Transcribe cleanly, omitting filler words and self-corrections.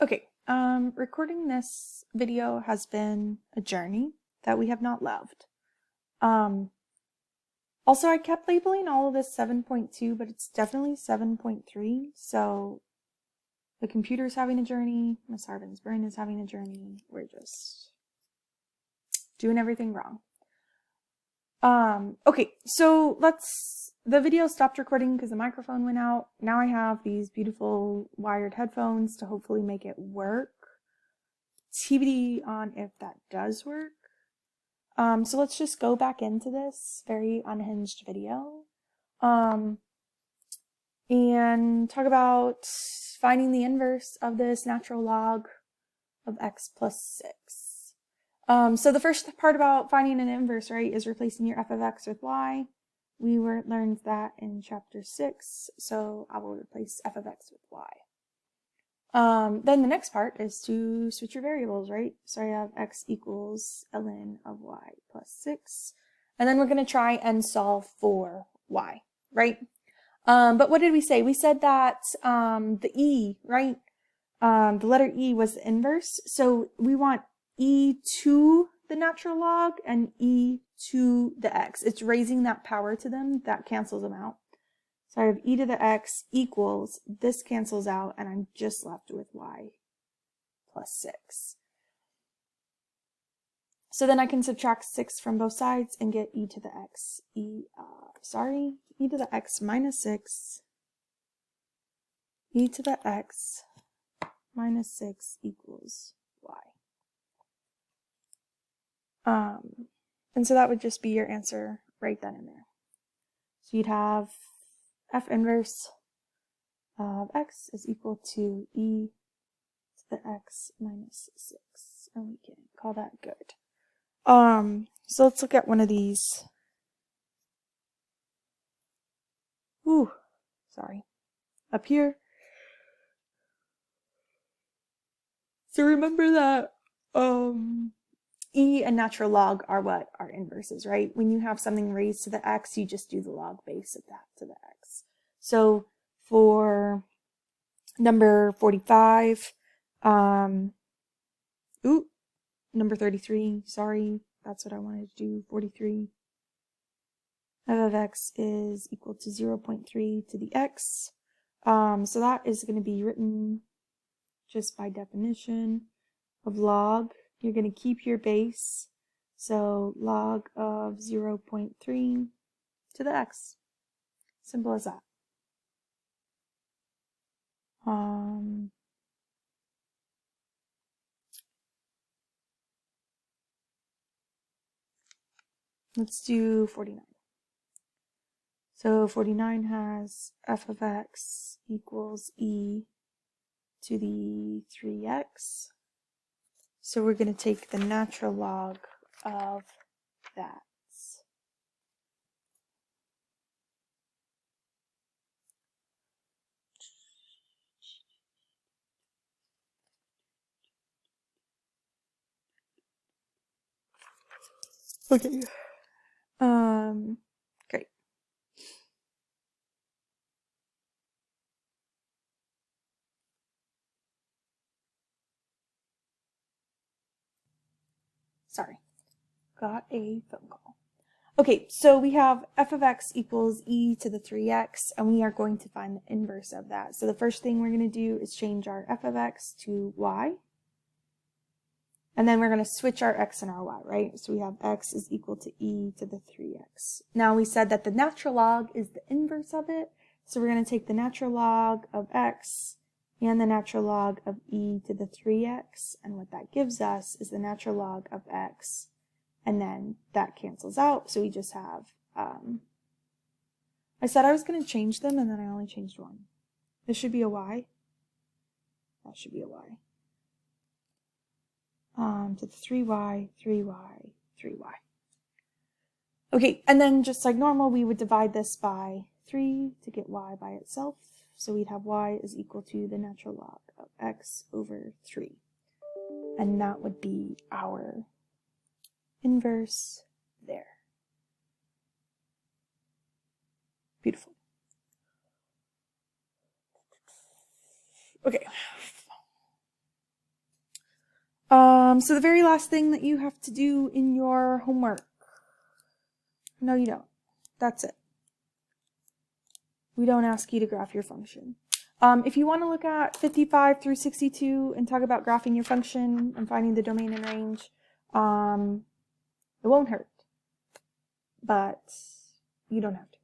Okay, recording this video has been a journey that we have not loved. Also, I kept labeling all of this 7.2, but it's definitely 7.3, so the computer's having a journey, Miss Harvin's brain is having a journey, we're just doing everything wrong. Okay, so the video stopped recording because the microphone went out. Now I have these beautiful wired headphones to hopefully make it work. TBD on if that does work. So let's just go back into this very unhinged video. And talk about finding the inverse of this natural log of x plus 6. So the first part about finding an inverse, right, is replacing your f of x with y. We learned that in chapter 6, so I will replace f of x with y. Then the next part is to switch your variables, right? So I have x equals ln of y plus 6. And then we're going to try and solve for y, right? But what did we say? We said that the e, right? The letter e was the inverse. So we want e to the natural log and e to the x. It's raising that power to them. That cancels them out. So I have e to the x equals, this cancels out, and I'm just left with y plus 6. So then I can subtract 6 from both sides and get e to the x. e to the x minus 6. E to the x minus 6 equals y. And so that would just be your answer right then and there. So you'd have f inverse of x is equal to e to the x minus 6. And we can call that good. So let's look at one of these. Sorry. Up here. So remember that e and natural log are what? Are inverses, right? When you have something raised to the x, you just do the log base of that to the x. So for number 45, number 33, sorry, that's what I wanted to do, 43. F of x is equal to 0.3 to the x. So that is going to be written just by definition of log. You're going to keep your base. So log of 0.3 to the x. Simple as that. Let's do 49. So 49 has f of x equals e to the 3x. So we're going to take the natural log of that. Okay. Great. Sorry. Got a phone call. Okay, so we have f of x equals e to the 3x, and we are going to find the inverse of that. So the first thing we're going to do is change our f of x to y. And then we're going to switch our x and our y, right? So we have x is equal to e to the 3x. Now we said that the natural log is the inverse of it. So we're going to take the natural log of x and the natural log of e to the 3x. And what that gives us is the natural log of x. And then that cancels out. So we just have, I said I was going to change them and then I only changed one. This should be a y. That should be a y. To the 3y, 3y, 3y. Okay, and then just like normal, we would divide this by 3 to get y by itself. So we'd have y is equal to the natural log of x over 3. And that would be our inverse there. Beautiful. Okay. So the very last thing that you have to do in your homework. No, you don't. That's it. We don't ask you to graph your function. If you want to look at 55 through 62 and talk about graphing your function and finding the domain and range, it won't hurt. But you don't have to.